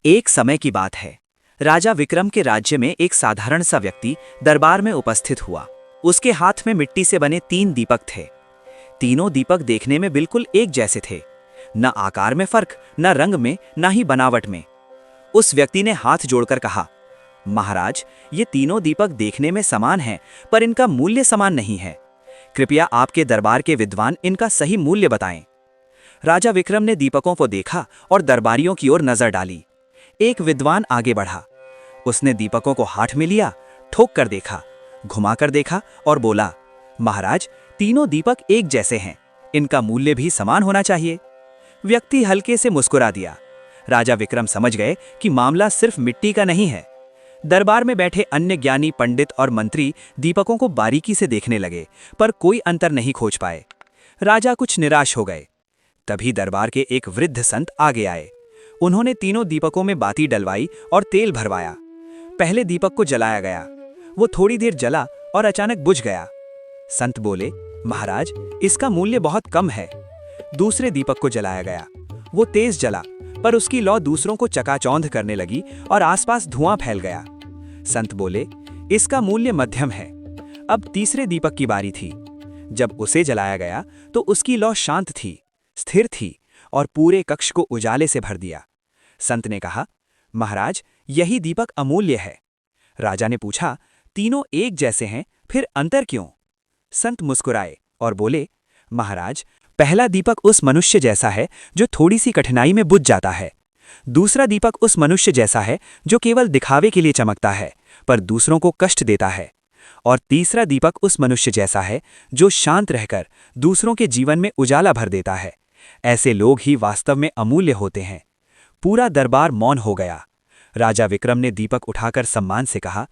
एक समय की बात है। राजा विक्रम के राज्य में एक साधारण सा व्यक्ति दरबार में उपस्थित हुआ। उसके हाथ में मिट्टी से बने 3 दीपक थे। तीनों दीपक देखने में बिल्कुल एक जैसे थे, न आकार में फर्क, न रंग में, न ही बनावट में। उस व्यक्ति ने हाथ जोड़कर कहा, महाराज, ये तीनों दीपक देखने में समान हैं, पर इनका मूल्य समान नहीं है। कृपया आपके दरबार के विद्वान इनका सही मूल्य बताएं। राजा विक्रम ने दीपकों को देखा और दरबारियों की ओर नजर डाली। एक विद्वान आगे बढ़ा। उसने दीपकों को हाथ में लिया, ठोक कर देखा, घुमाकर देखा और बोला, महाराज, तीनों दीपक एक जैसे हैं, इनका मूल्य भी समान होना चाहिए। व्यक्ति हल्के से मुस्कुरा दिया। राजा विक्रम समझ गए कि मामला सिर्फ मिट्टी का नहीं है। दरबार में बैठे अन्य ज्ञानी, पंडित और मंत्री दीपकों को बारीकी से देखने लगे, पर कोई अंतर नहीं खोज पाए। राजा कुछ निराश हो गए। तभी दरबार के एक वृद्ध संत आगे आए। उन्होंने तीनों दीपकों में बाती डलवाई और तेल भरवाया। पहले दीपक को जलाया गया। वो थोड़ी देर जला और अचानक बुझ गया। संत बोले, महाराज, इसका मूल्य बहुत कम है। दूसरे दीपक को जलाया गया। वो तेज जला, पर उसकी लौ दूसरों को चकाचौंध करने लगी और आसपास धुआं फैल गया। संत बोले, इसका मूल्य मध्यम है। अब तीसरे दीपक की बारी थी। जब उसे जलाया गया तो उसकी लौ शांत थी, स्थिर थी और पूरे कक्ष को उजाले से भर दिया। संत ने कहा, महाराज, यही दीपक अमूल्य है। राजा ने पूछा, तीनों एक जैसे हैं, फिर अंतर क्यों? संत मुस्कुराए और बोले, महाराज, पहला दीपक उस मनुष्य जैसा है जो थोड़ी सी कठिनाई में बुझ जाता है। दूसरा दीपक उस मनुष्य जैसा है जो केवल दिखावे के लिए चमकता है, पर दूसरों को कष्ट देता है। और तीसरा दीपक उस मनुष्य जैसा है जो शांत रहकर दूसरों के जीवन में उजाला भर देता है। ऐसे लोग ही वास्तव में अमूल्य होते हैं। पूरा दरबार मौन हो गया। राजा विक्रम ने दीपक उठाकर सम्मान से कहा,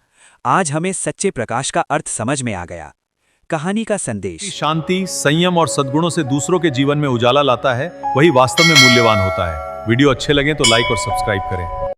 आज हमें सच्चे प्रकाश का अर्थ समझ में आ गया। कहानी का संदेश, शांति, संयम और सद्गुणों से दूसरों के जीवन में उजाला लाता है, वही वास्तव में मूल्यवान होता है। वीडियो अच्छे लगे तो लाइक और सब्सक्राइब करें।